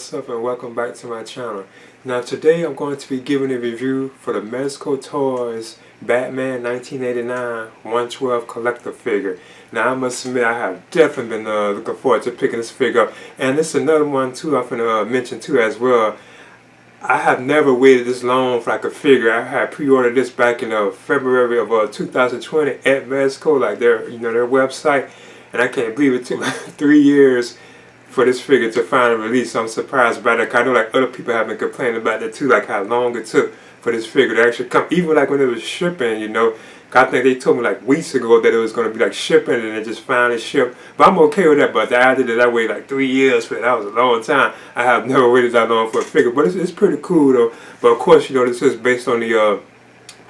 what's up and welcome back to my channel. Now today I'm going to be giving a review for the Mezco Toyz Batman 1989 112 collector figure. Now I must admit I have definitely been looking forward to picking this figure up, and this is another one too I'm going to mention too as well. I have never waited this long for like a figure. I had pre-ordered this back in February of 2020 at Mezco, like their website, and I can't believe it took like 3 years for this figure to finally release. So I'm surprised about that. I know like other people have been complaining about that too, like how long it took for this figure to actually come. Even like when it was shipping, you know. I think they told me like weeks ago that it was going to be like shipping and it just finally shipped. But I'm okay with that. But the idea that I waited like 3 years for it, that was a long time. I have never waited that long for a figure. But it's pretty cool though. But of course, you know, this is based on the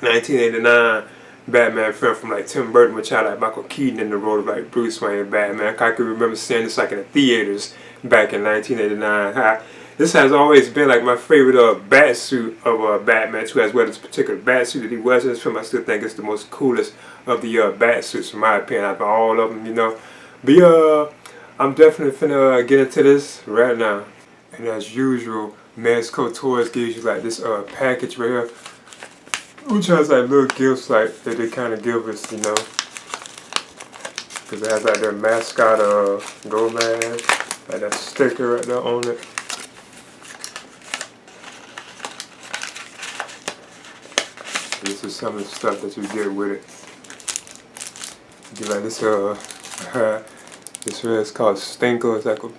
1989 Batman film from like Tim Burton, which had like Michael Keaton in the role of like Bruce Wayne Batman. I can remember seeing this like in the theaters back in 1989. This has always been like my favorite bat suit of Batman too, as well. This particular bat suit that he was in this film, I still think it's the most coolest of the bat suits in my opinion, out of all of them, you know. But I'm definitely finna get into this right now. And as usual, Mezco Toyz gives you like this package right here, which has like little gifts like that they kind of give us, you know. Because it has like their mascot Go Man, like that sticker right there on it. This is some of the stuff that you get with it. You get like this this here is called Stinker. It's like a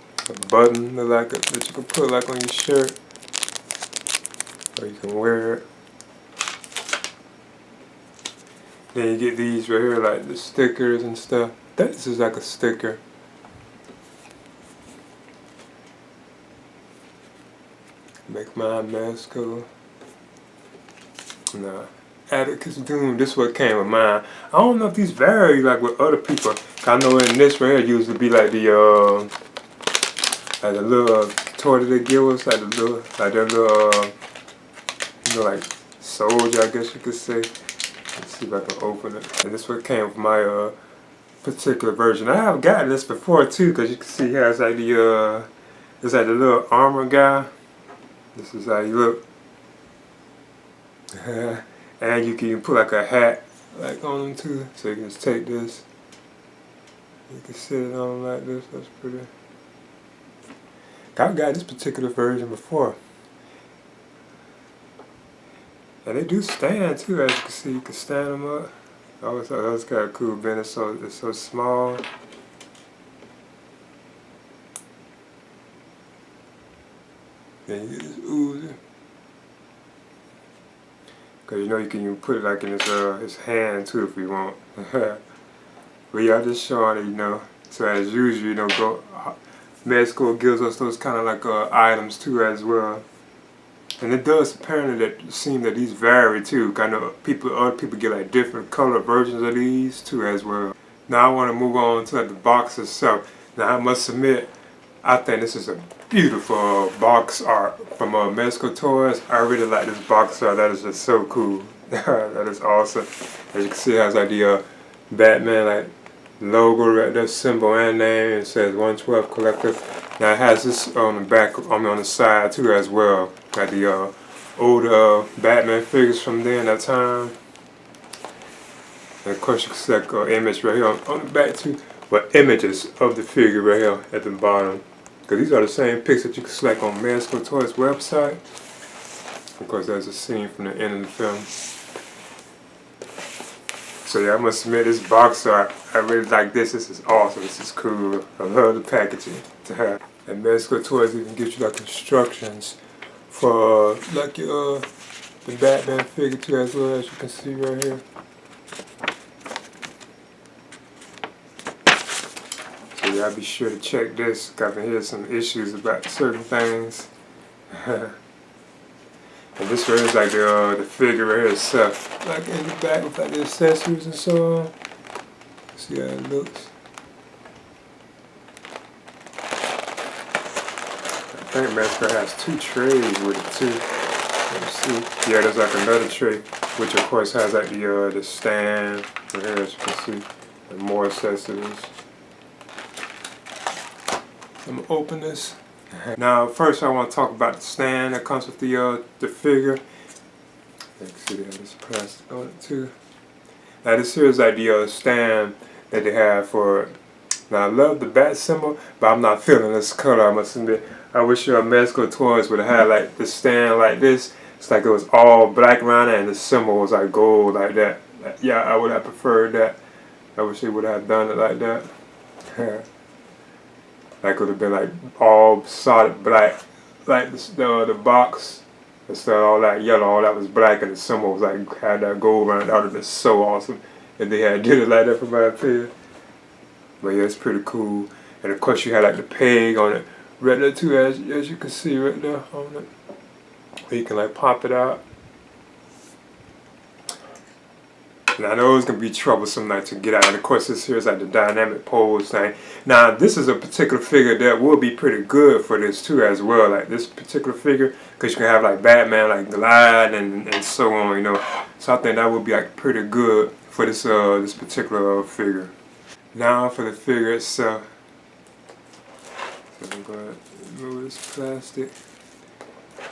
button that you can put like on your shirt, or you can wear it. Then you get these right here, like the stickers and stuff. This is like a sticker. Make my Mezco. Nah. Atticus Doom, this is what came with mine. I don't know if these vary like with other people. I know in this right here used to be like the little toy that they give us, like the little, like their little you know, like soldier, I guess you could say. Let's see if I can open it. And this one came with my particular version. I have gotten this before too, because you can see here it's like it's like the little armor guy. This is how you look. And you can put like a hat like on them too, so you can just take this. You can sit it on like this. That's pretty. I've got this particular version before, and they do stand too. As you can see, you can stand them up. I always thought that was kind of cool, being it's so small. Then you get this Uzi. Cause you know you can even put it like in his hand too if you want. But yeah, I'm just showing it, you know. So as usual, you know, Mezco gives us those kind of like items too as well. And it does apparently seem that these vary too. Kind of other people get like different color versions of these too as well. Now I want to move on to like, the box itself. Now I must admit, I think this is a beautiful box art from Mezco Toyz. I really like this box art. That is just so cool. That is awesome. As you can see, it has like the Batman like logo right there, symbol and name. It says 112 collector. Now it has this on the back, on the side too as well. Got the older Batman figures from then that time. And of course you can see like an image right here on the back too. But images of the figure right here at the bottom. Because these are the same pics that you can select on Mezco Toyz website. Of course, there's a scene from the end of the film. So yeah, I must admit, this box art, I really like this. This is awesome. This is cool. I love the packaging to have. And Mezco Toyz even gives you like instructions for like the Batman figure too, as well, as you can see right here. So y'all be sure to check this, because I can hear some issues about certain things. And this right here is like the figure right here itself, like in the back with like the accessories and so on. See how it looks. I think Mezco has 2 trays with it too. Let me see. Yeah, there's like another tray, which of course has like the stand right here, as you can see, and more accessories. I'm gonna open this. Now, first I want to talk about the stand that comes with the figure. You can see they have this plastic on it too. Now this here is like the stand that they have for it. Now I love the bat symbol, but I'm not feeling this color, I must admit. I wish Mezco Toyz would have had like the stand like this. It's like it was all black around it and the symbol was like gold like that. Yeah, I would have preferred that. I wish they would have done it like that. That could have been like all solid black. Like the box, instead of all that yellow, all that was black and the symbol was like had that gold around it. That would have been so awesome if they had did it like that, for my opinion. But yeah, it's pretty cool. And of course you had like the peg on it right there too, as you can see right there on it. Where you can like pop it out. And I know it's going to be troublesome like to get out. And of course this here is like the dynamic pose thing. Now this is a particular figure that will be pretty good for this too as well. Like this particular figure, because you can have like Batman like glide and so on, you know. So I think that would be like pretty good for this this particular figure. Now for the figure itself. So I'm going to remove this plastic.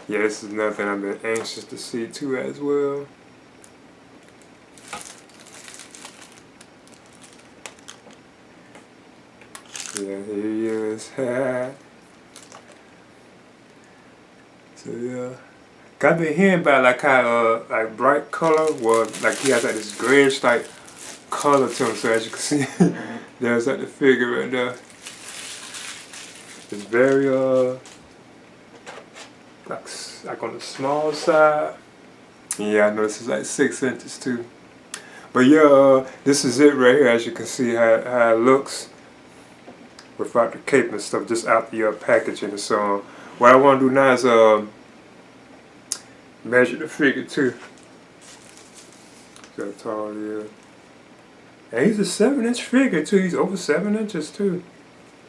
Yeah, this is another thing I've been anxious to see too as well. Yeah, here he is. So yeah, I've been hearing about like how like bright color, well, like he has like this grayish like color to him. So as you can see, there's like the figure right there. It's very like on the small side. Yeah, I know this is like 6 inches too. But yeah, this is it right here. As you can see how it looks without the cape and stuff, just out the packaging and so on. What I want to do now is measure the figure too. See how tall he is. And he's a 7-inch figure too. He's over 7 inches too.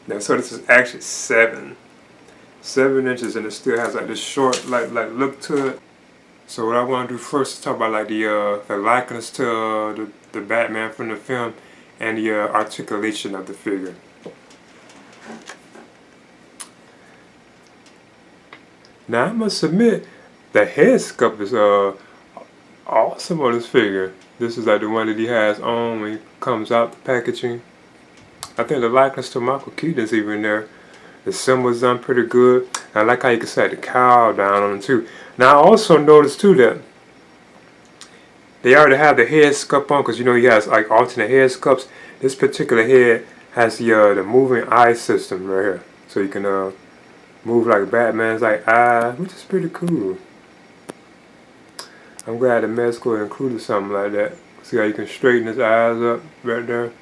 Now, so this is actually 7 inches, and it still has like this short like look to it. So what I want to do first is talk about like the likeness to the Batman from the film and the articulation of the figure. Now I must admit, the head sculpt is awesome on this figure. This is like the one that he has on when he comes out the packaging. I think the likeness to Michael Keaton's even there. The symbol's done pretty good. I like how you can set the cowl down on him too. Now I also noticed too that they already have the head sculpt on, because you know he has like alternate head sculpts. This particular head has the moving eye system right here, so you can move like Batman's like eye, which is pretty cool. I'm glad the Mezco included something like that. See how you can straighten his eyes up right there?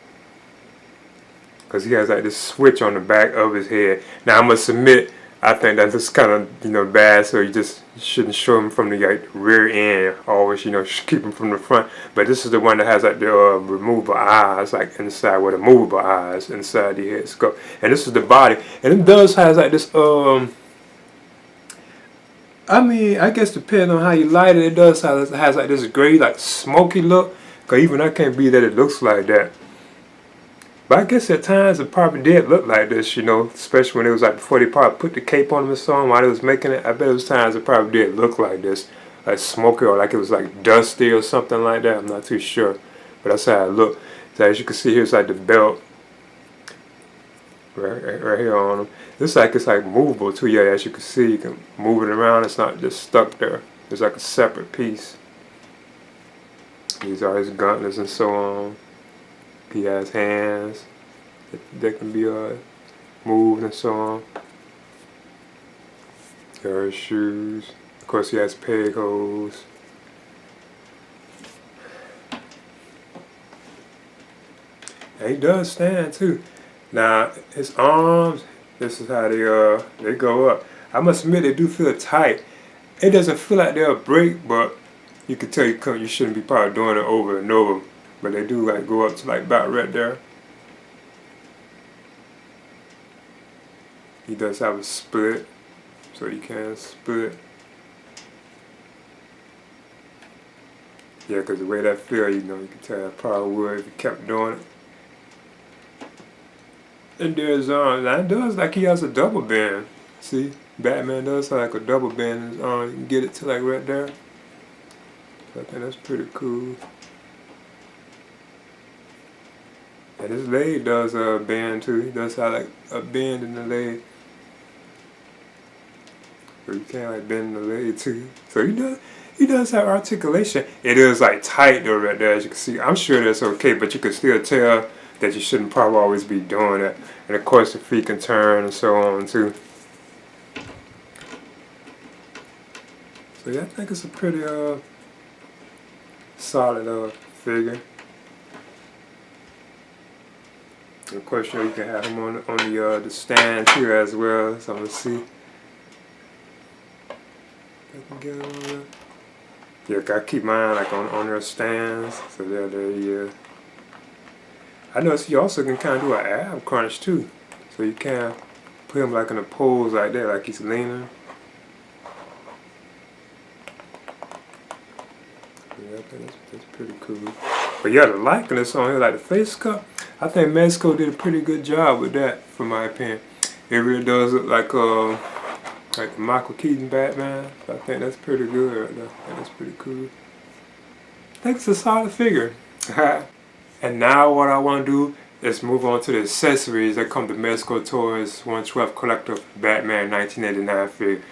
Because he has like this switch on the back of his head. Now I must admit, I think that's just kind of bad, so you shouldn't show him from the like rear end. Always keep him from the front. But this is the one that has like the removable eyes, like inside, with the movable eyes inside the head sculpt. And this is the body, and it does has like this I mean, I guess depending on how you light it, it does has like this gray, like smoky look. Cause even I can't believe that it looks like that. But I guess at times it probably did look like this, especially when it was like before they probably put the cape on him and so on while they was making it. I bet it was times it probably did look like this, like smoky, or like it was like dusty or something like that. I'm not too sure, but that's how it looked. So as you can see, here's like the belt right here on him. This it's like movable too. Yeah, as you can see, you can move it around. It's not just stuck there. It's like a separate piece. These are his gauntlets and so on. He has hands that can be moved and so on. There are his shoes. Of course, he has peg holes. And he does stand too. Now his arms, this is how they go up. I must admit, they do feel tight. It doesn't feel like they'll break, but you can tell you shouldn't be probably doing it over and over. But they do like go up to like about right there. He does have a split, so you can split. Yeah, because the way that feel, you can tell it probably would if you kept doing it. And there's now it does like he has a double bend. See, Batman does have like a double bend in his arm. You can get it to like right there. So I think that's pretty cool. And his leg does bend too. He does have like a bend in the leg. So you can't like bend the leg too. So he does have articulation. It is like tight though right there, as you can see. I'm sure that's okay, but you can still tell that you shouldn't probably always be doing that. And of course the feet can turn and so on too. So yeah, I think it's a pretty solid figure. And of course, you can have him on the stand here as well. So I'm gonna see. I can get him on there. Yeah, gotta keep mine like on their stands. So there he is. I noticed you also can kind of do an ab crunch too. So you can put him like in a pose like that, like he's leaning. Yeah, I think that's pretty cool. But yeah, the likeness on here, like the face cut, I think Mezco did a pretty good job with that, from my opinion. It really does look like the Michael Keaton Batman. So I think that's pretty good right there. I think that's pretty cool. I think it's a solid figure. And now what I want to do is move on to the accessories that come to Mezco Toyz 1/12 Collector Batman 1989 figure.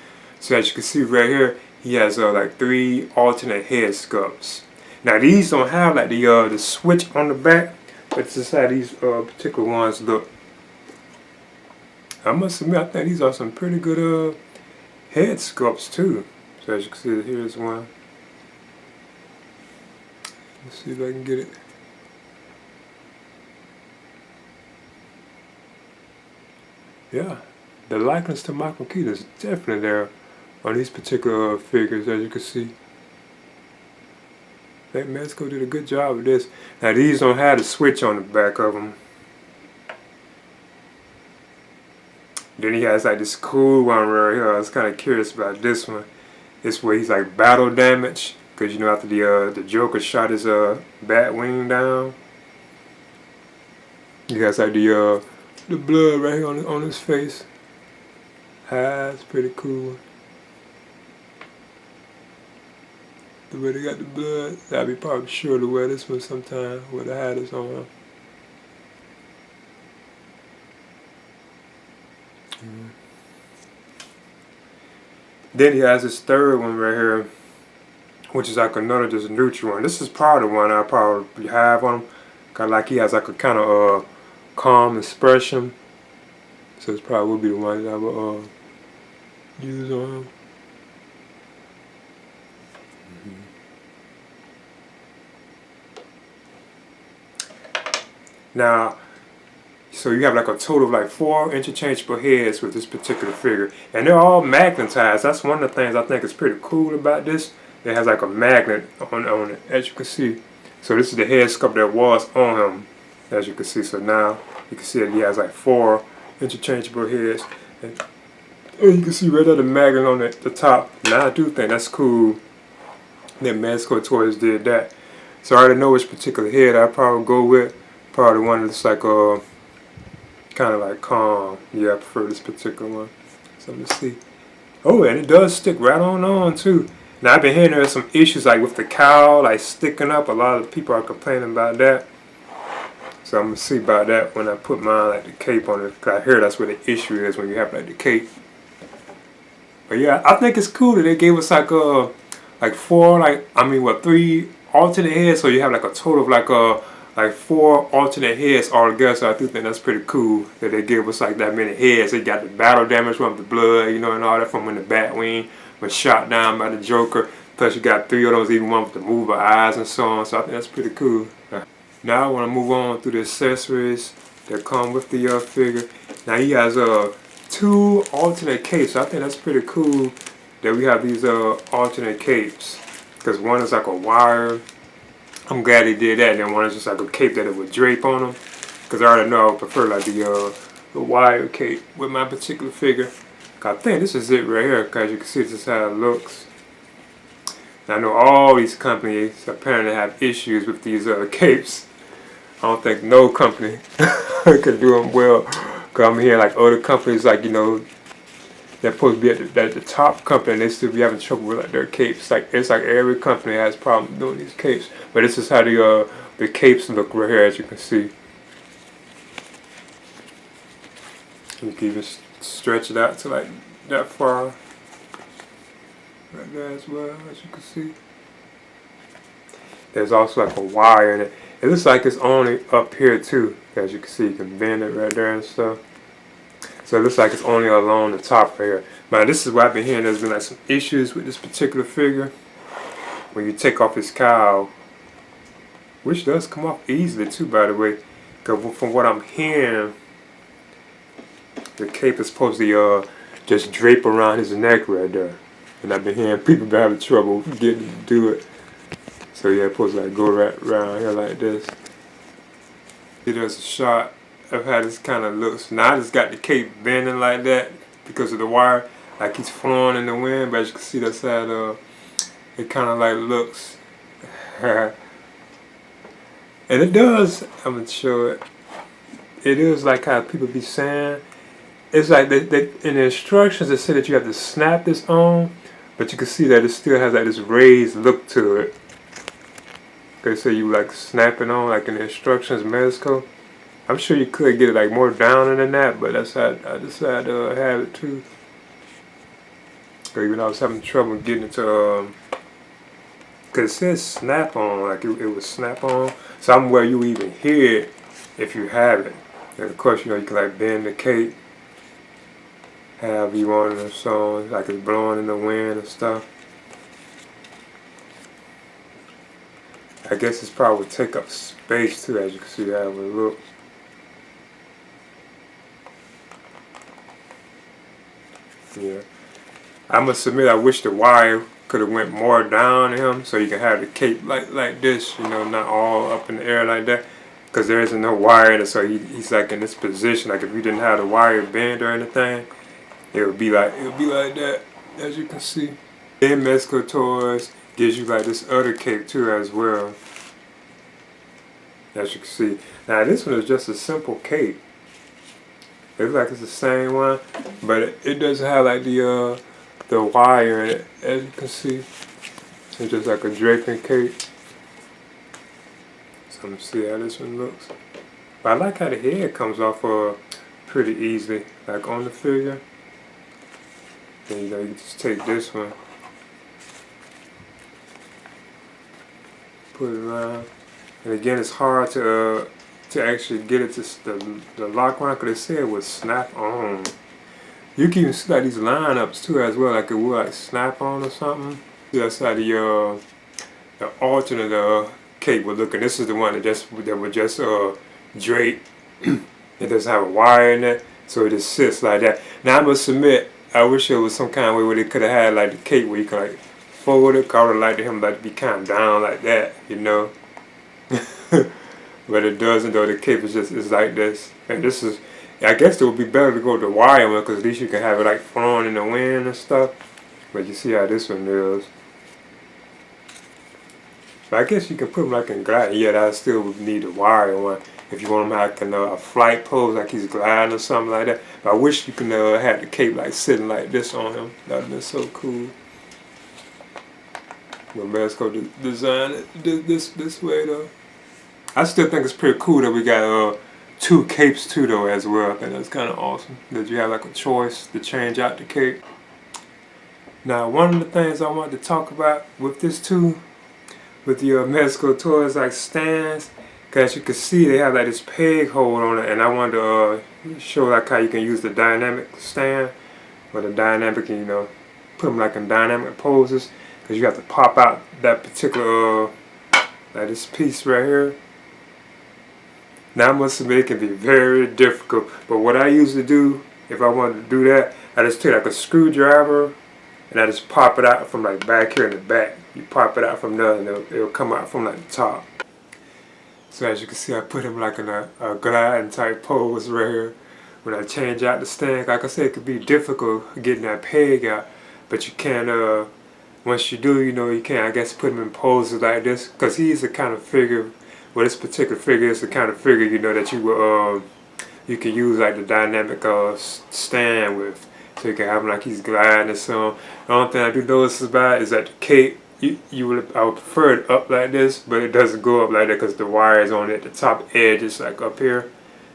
So as you can see right here, he has like 3 alternate head sculpts. Now these don't have like the switch on the back, but it's just how these particular ones look. I must admit, I think these are some pretty good head sculpts too. So as you can see, here's one. Let's see if I can get it. Yeah, the likeness to Michael Keaton is definitely there on these particular figures, as you can see. I think Mezco did a good job with this. Now these don't have the switch on the back of them. Then he has like this cool one right here. I was kind of curious about this one. It's where he's like battle damage, because you know after the Joker shot his bat wing down, he has like the blood right here on his face. That's pretty cool. The way they got the blood, I'd be probably sure to wear this one sometime with the hat is on. Then he has this third one right here, which is like another just neutral one. This is probably the one I probably have on him. Cause like he has like a kind of calm expression. So this probably would be the one that I would use on him. Now, so you have like a total of like 4 interchangeable heads with this particular figure. And they're all magnetized. That's one of the things I think is pretty cool about this. It has like a magnet on it, as you can see. So this is the head sculpt that was on him, as you can see. So now you can see that he has like 4 interchangeable heads. And you can see right there the magnet on the top. Now I do think that's cool that Mezco Toyz did that. So I already know which particular head I'll probably go with. Probably the one that's like kind of like calm. Yeah, I prefer this particular one. So let's see. Oh, and it does stick right on too. Now I've been hearing there's some issues like with the cowl like sticking up. A lot of people are complaining about that. So I'm gonna see about that when I put mine like the cape on it. Cause I hear that's where the issue is when you have like the cape. But yeah, I think it's cool that they gave us like 3 alternate heads. So you have like a total of like 4 alternate heads altogether. So I do think that's pretty cool that they gave us like that many heads. They got the battle damage from the blood, you know, and all that from when the Batwing was shot down by the Joker. Plus you got 3 of those, even one with the mover eyes and so on. So I think that's pretty cool. Now I want to move on through the accessories that come with the figure. Now he has 2 alternate capes. So I think that's pretty cool that we have these alternate capes. Because one is like a wire. I'm glad he did that. And then one is just like a cape that it would drape on them. Because I already know I prefer like the wire cape with my particular figure. I think this is it right here. Because you can see this is how it looks. And I know all these companies apparently have issues with these capes. I don't think no company could do them well. Because I'm hearing like other companies like, you know, they're supposed to be at the top company, and they still be having trouble with like their capes. Like it's like every company has problem doing these capes. But this is how the capes look right here, as you can see. You can even stretch it out to like that far, right there as well, as you can see. There's also like a wire in it. It looks like it's only up here too, as you can see. You can bend it right there and stuff. So it looks like it's only along the top right here. Now this is what I've been hearing. There's been like some issues with this particular figure. When you take off his cowl, which does come off easily too, by the way. Because from what I'm hearing, the cape is supposed to just drape around his neck right there. And I've been hearing people been having trouble getting to do it. So yeah, it's supposed to like go right around here like this. There's a shot of how this kind of looks. Now I just got the cape bending like that because of the wire. Like he's flowing in the wind, but as you can see that's how it kind of like looks. And it does, I'm going to show it. It is like how people be saying. It's like they in the instructions it said that you have to snap this on, but you can see that it still has like this raised look to it. They say you like snap it on like in the instructions, Mezco. I'm sure you could get it like more down than that, but that's how I decided to have it too. Even though I was having trouble getting it to, cause it says snap on, like it was snap on. Somewhere you even hear it if you have it. And of course, you know, you can like bend the cape however you want it or so, like it's blowing in the wind and stuff. I guess this probably would take up space too, as you can see how it would look. Yeah. I must admit, I wish the wire could have went more down him so you can have the cape like this, you know, not all up in the air like that. Because there isn't no wire in it, so he's like in this position. Like if you didn't have the wire bend or anything, it would be like that, as you can see. Then Mezco Toyz gives you like this other cape too as well, as you can see. Now this one is just a simple cape. It looks like it's the same one, but it doesn't have like the wire in it, as you can see. It's just like a draping cape. So let me see how this one looks. But I like how the head comes off pretty easily, like on the figure. Then you know, you can just take this one, put it around, and again it's hard to actually get it to the lock around, because they said it would snap on. You can even see like these lineups too as well, like it would like snap on or something. That's how the alternate cape would look, and this is the one that would just drape. It doesn't have a wire in it, so it just sits like that. Now I must admit, I wish there was some kind of way where they could have had like the cape where you could like fold it. I would have liked him like to be kind of down like that, you know. But it doesn't though. The cape is like this, and this is. I guess it would be better to go with the wire one, because at least you can have it like flowing in the wind and stuff. But you see how this one is. But I guess you can put them like in glide. Yeah, I still would need a wire one if you want them like in a flight pose, like he's gliding or something like that. But I wish you could have the cape like sitting like this on him. That would have been so cool. But Mezco designed it this way though. I still think it's pretty cool that we got two capes too though as well. I think that's kind of awesome that you have like a choice to change out the cape. Now one of the things I wanted to talk about with this too, with the Mezco Toyz like stands, because you can see they have like this peg hold on it, and I wanted to show like how you can use the dynamic stand, or the dynamic, you know, put them like in dynamic poses, because you have to pop out that particular like this piece right here. Now I must admit it can be very difficult, but what I usually do if I wanted to do that, I just take like a screwdriver and I just pop it out from like back here in the back. You pop it out from there and it'll come out from like the top. So as you can see, I put him like in a gliding type pose right here. When I change out the stand, like I said, it could be difficult getting that peg out, but you can, once you do, you know, you can, I guess, put him in poses like this, because he's the kind of figure. Well, this particular figure is the kind of figure, you know, that you can use like the dynamic stand with. So you can have him like he's gliding or something. The only thing I do notice about is that the cape, I would prefer it up like this, but it doesn't go up like that because the wire is on it. The top edge is like up here.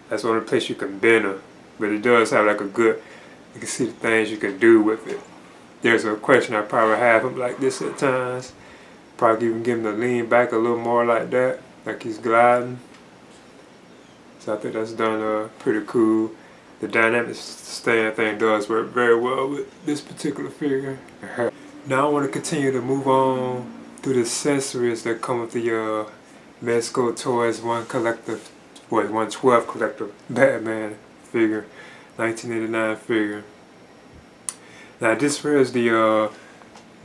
That's the only place you can bend it. But it does have like a good, you can see the things you can do with it. There's a question I probably have him like this at times. Probably even get him to lean back a little more like that, like he's gliding. So I think that's done pretty cool. The dynamic stand thing does work very well with this particular figure. Now I want to continue to move on through the accessories that come with the Mezco Toyz 112 collector Batman figure, 1989 figure. Now this here is the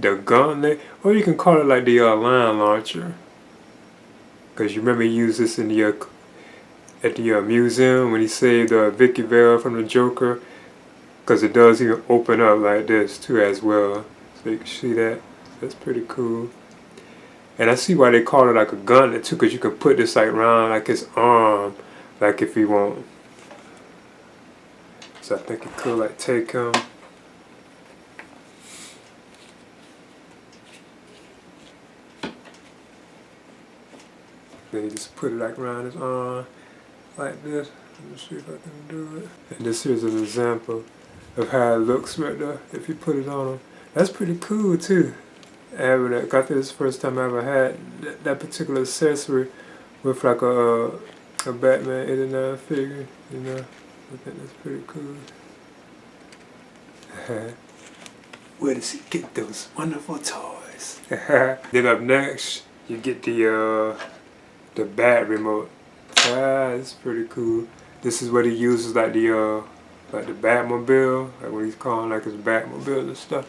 gauntlet, or you can call it like the line launcher, because you remember he used this in the at the museum when he saved Vicky Vale from the Joker, because it does even open up like this too as well, so you can see that. That's pretty cool. And I see why they call it like a gauntlet too, because you can put this like around like his arm, like if you want. So I think it could like take him. Then you just put it like around his arm, like this. Let me see if I can do it. And this here's an example of how it looks right there if you put it on him. That's pretty cool too. Having that, I think this is the first time I ever had that particular accessory with like a Batman 89 figure. You know, I think that's pretty cool. Where does he get those wonderful toys? Then up next, you get the bat remote. That's pretty cool. This is what he uses like the Batmobile, like what he's calling like his Batmobile and stuff.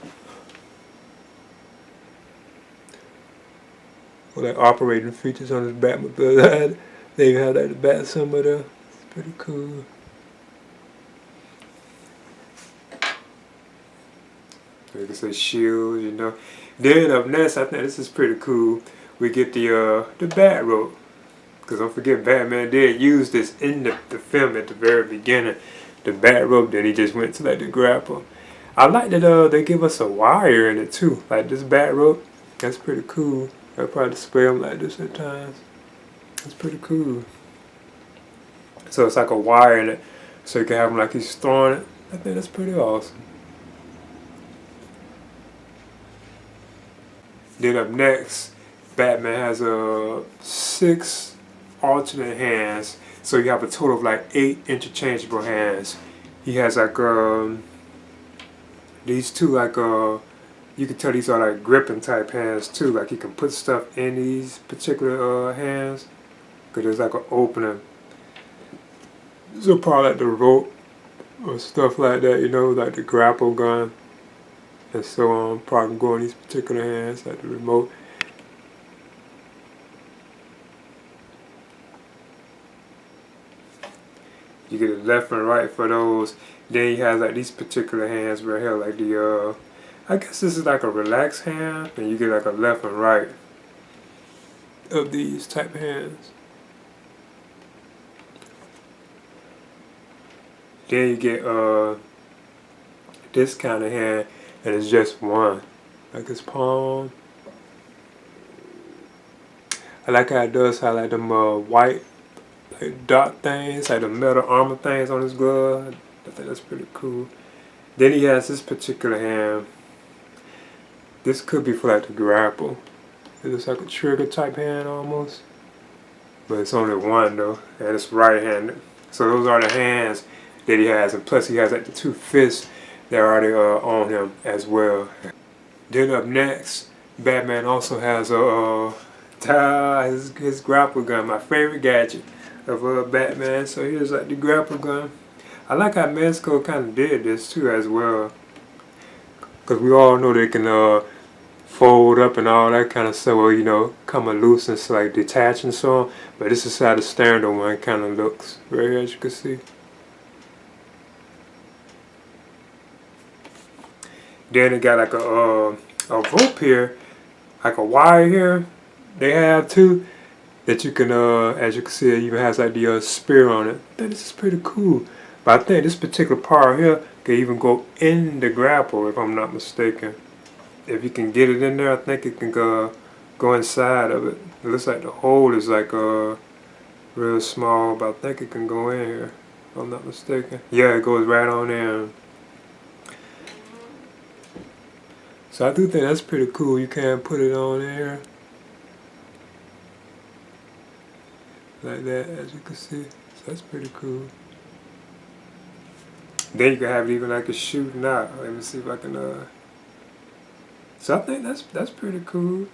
Or like operating features on his Batmobile. They even have like the bat symbol there. It's pretty cool. So you can say shield, you know. Then up next, I think this is pretty cool. We get the bat rope. Because don't forget, Batman did use this in the film at the very beginning. The bat rope, then he just went to like the grapple. I like that they give us a wire in it too. Like this bat rope, that's pretty cool. I'll probably display them like this at times. That's pretty cool. So it's like a wire in it, so you can have him like he's throwing it. I think that's pretty awesome. Then up next, Batman has 6 alternate hands, so you have a total of like 8 interchangeable hands. He has like these two like you can tell these are like gripping type hands too. Like he can put stuff in these particular hands, because there's like an opening. So probably like the rope or stuff like that, you know, like the grapple gun and so on. Probably go in these particular hands, like the remote. You get a left and right for those. Then he has like these particular hands right here, like the I guess this is like a relaxed hand, and you get like a left and right of these type hands. Then you get this kind of hand, and it's just one, like his palm. I like how it does highlight them white like dot things, like the metal armor things on his glove. I think that's pretty cool. Then he has this particular hand. This could be for like the grapple. It looks like a trigger type hand almost, but it's only one though, and it's right-handed. So those are the hands that he has, and plus he has like the 2 fists that are already on him as well. Then up next, Batman also has his grapple gun, my favorite gadget of Batman. So here's like the grapple gun. I like how Mezco kind of did this too as well, because we all know they can fold up and all that kind of stuff, or you know, come loose and like detach and so on. But this is how the standard one kind of looks, right here, as you can see. Then it got like a rope here, like a wire here. They have too, that you can, as you can see, it even has like the spear on it. I think this is pretty cool. But I think this particular part here Can even go in the grapple, if I'm not mistaken. If you can get it in there, I think it can go inside of it. It looks like the hole is like real small, but I think it can go in here, if I'm not mistaken. Yeah, it goes right on in. So I do think that's pretty cool. You can put it on there like that, as you can see. So that's pretty cool. Then you can have it even like a shooting out. Let me see if I can. So I think that's pretty cool.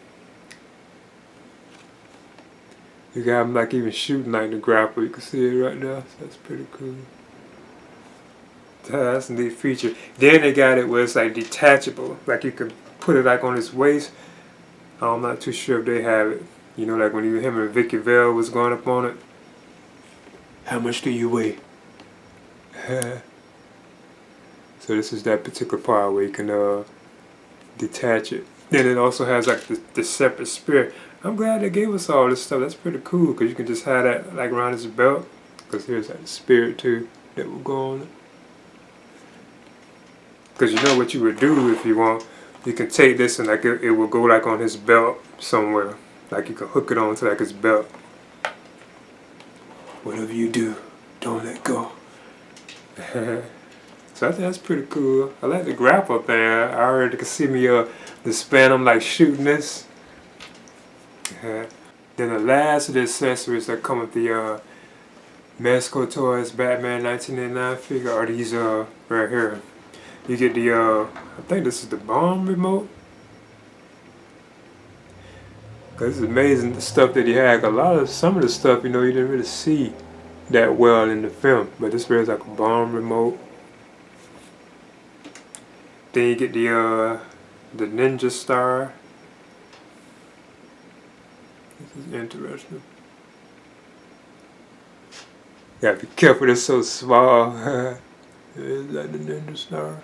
You can have them like even shooting like the grapple. You can see it right there. So that's pretty cool. That's a neat feature. Then they got it where it's like detachable. Like you can put it like on his waist. I'm not too sure if they have it. You know, like when him and Vicky Vale was going up on it. How much do you weigh? So this is that particular part where you can detach it. Then it also has like the separate spear. I'm glad they gave us all this stuff. That's pretty cool because you can just have that like around his belt. Because here's like the spear too that will go on it. Because you know what you would do if you want. You can take this and like it will go like on his belt somewhere. Like you can hook it onto like his belt. Whatever you do, don't let go. So I think that's pretty cool. I like the grapple thing. I already can see me the span. I'm like shooting this. Then the last of the accessories that come with the Mezco Toyz Batman 1989 figure are these right here. You get the I think this is the bomb remote. Cause it's amazing the stuff that he had. Some of the stuff, you know, you didn't really see that well in the film, but this is like a bomb remote. Then you get the ninja star. This is interesting. You gotta be careful, it's so small. Is that the ninja star?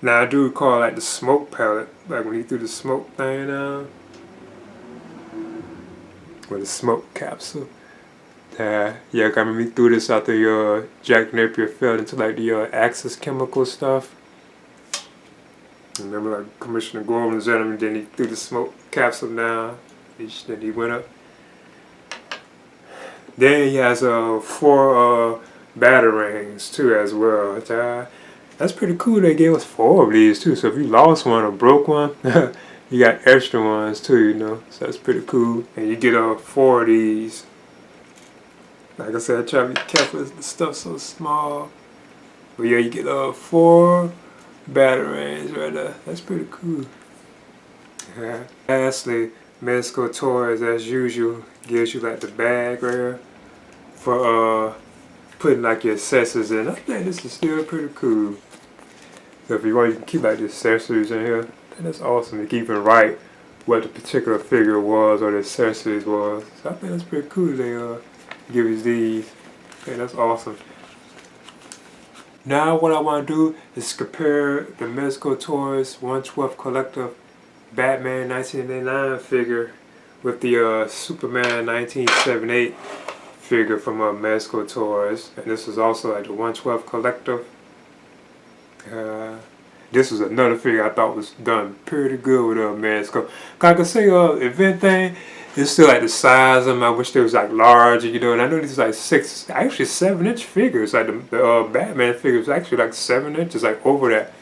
Now I do recall like the smoke pellet, like when he threw the smoke thing down. With the smoke capsule. Yeah, I remember me threw this after Jack Napier fell into like the Axis chemical stuff. Remember like Commissioner Gordon was at him and then he threw the smoke capsule down. Then he went up. Then he has 4 batarangs too as well. That's pretty cool. They gave us 4 of these too. So if you lost one or broke one, you got extra ones too, you know. So that's pretty cool. And you get 4 of these. Like I said, I try to be careful. The stuff's so small. But yeah, you get 4 batarangs right there. That's pretty cool. Yeah. Lastly, Mezco Toyz, as usual, gives you like the bag right here for putting like your accessories in. I think this is still pretty cool. So if you want, you can keep like the accessories in here. I think that's awesome to keep it right what the particular figure was or the accessories was. So I think that's pretty cool. They give us these. Okay, that's awesome. Now what I want to do is compare the Mezco Toyz 1/12 Collector Batman 1989 figure with the Superman 1978 figure from Mezco Toyz. And this is also like the 1/12 Collector. This was another figure I thought was done pretty good with Mezco. I can say if anything, it's still like the size of them. I wish they was like larger, you know. And I know these like 7-inch figures. Like the Batman figure is actually like 7 inches, like over that.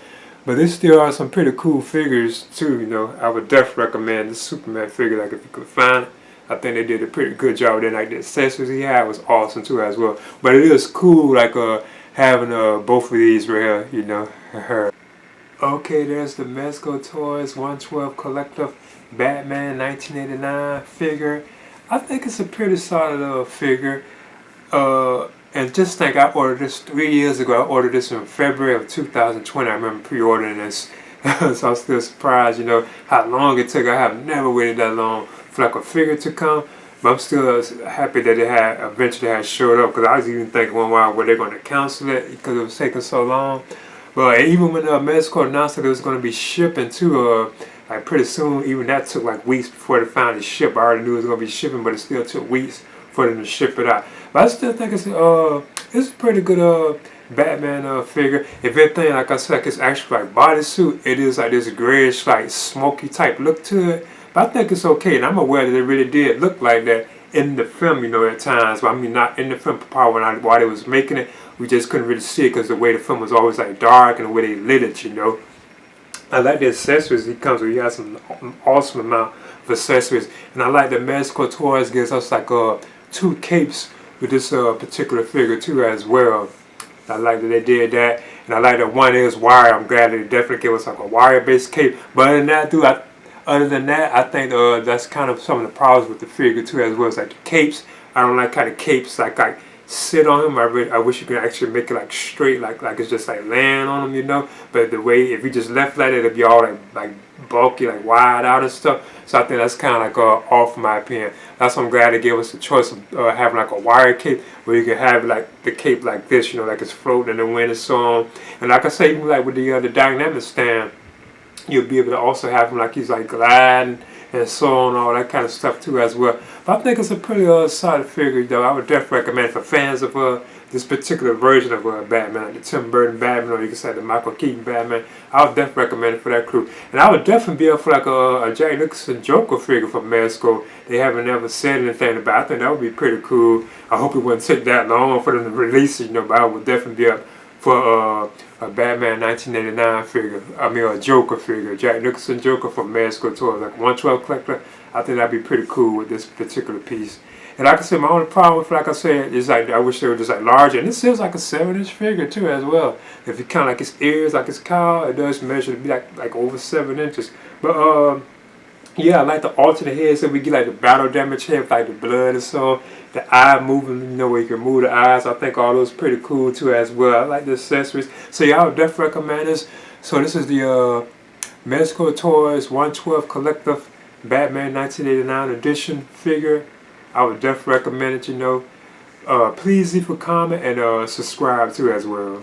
But there still are some pretty cool figures too, you know. I would definitely recommend the Superman figure, like if you could find it. I think they did a pretty good job. Then like the accessories he had was awesome too as well. But it is cool like having both of these right here, you know. Okay, there's the Mezco Toyz 1/12 Collector Batman 1989 figure. I think it's a pretty solid figure. And just think, I ordered this 3 years ago. I ordered this in February of 2020. I remember pre-ordering this. So I'm still surprised, you know, how long it took. I have never waited that long for like a figure to come. But I'm still happy that it had eventually showed up. Because I was even thinking one while, were they going to cancel it because it was taking so long? But even when Mezco announced that it was going to be shipping to like pretty soon, even that took like weeks before they finally ship. I already knew it was going to be shipping, but it still took weeks for them to ship it out. But I still think it's it's a pretty good Batman figure. If anything, like I said, like it's actually like bodysuit. It is like this grayish, like smoky type look to it. But I think it's okay, and I'm aware that it really did look like that in the film, you know, at times. But I mean, not in the film, probably while they was making it, we just couldn't really see it because the way the film was always like dark and the way they lit it, you know. I like the accessories he comes with. He has some awesome amount of accessories, and I like the Mezco Toyz gives us like 2 capes with this particular figure too as well. I like that they did that, and I like that one is wire. I'm glad they definitely gave us like a wire-based cape. But other than that, I think that's kind of some of the problems with the figure too, as well as like the capes. I don't like how the capes like sit on him. I wish you could actually make it like straight, like it's just like laying on him, you know. But the way if you just left like it, it'd be all like bulky, like wide out and stuff. So I think that's kind of like off my opinion. That's why I'm glad they gave us the choice of having like a wire cape where you can have like the cape like this, you know, like it's floating in the wind and so on. And like I say, even like with the dynamic stand, you'll be able to also have him like he's like gliding and so on, all that kind of stuff too as well. But I think it's a pretty solid figure though. I would definitely recommend for fans of this particular version of Batman, like the Tim Burton Batman, or you can say the Michael Keaton Batman. I would definitely recommend it for that crew. And I would definitely be up for like a Jack Nicholson Joker figure from Mezco. They haven't ever said anything about it. I think that would be pretty cool. I hope it wouldn't take that long for them to release it, you know, but I would definitely be up for a Batman 1989 figure. I mean a Joker figure, Jack Nicholson Joker from Mezco Toyz, like 112 collector. I think that'd be pretty cool with this particular piece. And like I said, my only problem with, like I said, is like I wish they were just like larger. And this is like a 7-inch figure too as well. If you count like his ears, like his cowl, it does measure to be like over 7 inches. But yeah, I like the alternate heads that we get, like the battle damage head with like the blood and so on. The eye moving, you know, where you can move the eyes. I think all those pretty cool too as well. I like the accessories. So yeah, I would definitely recommend this. So this is the Mezco Toyz 112 Collective Batman 1989 edition figure. I would definitely recommend it, you know. Please leave a comment and subscribe too as well.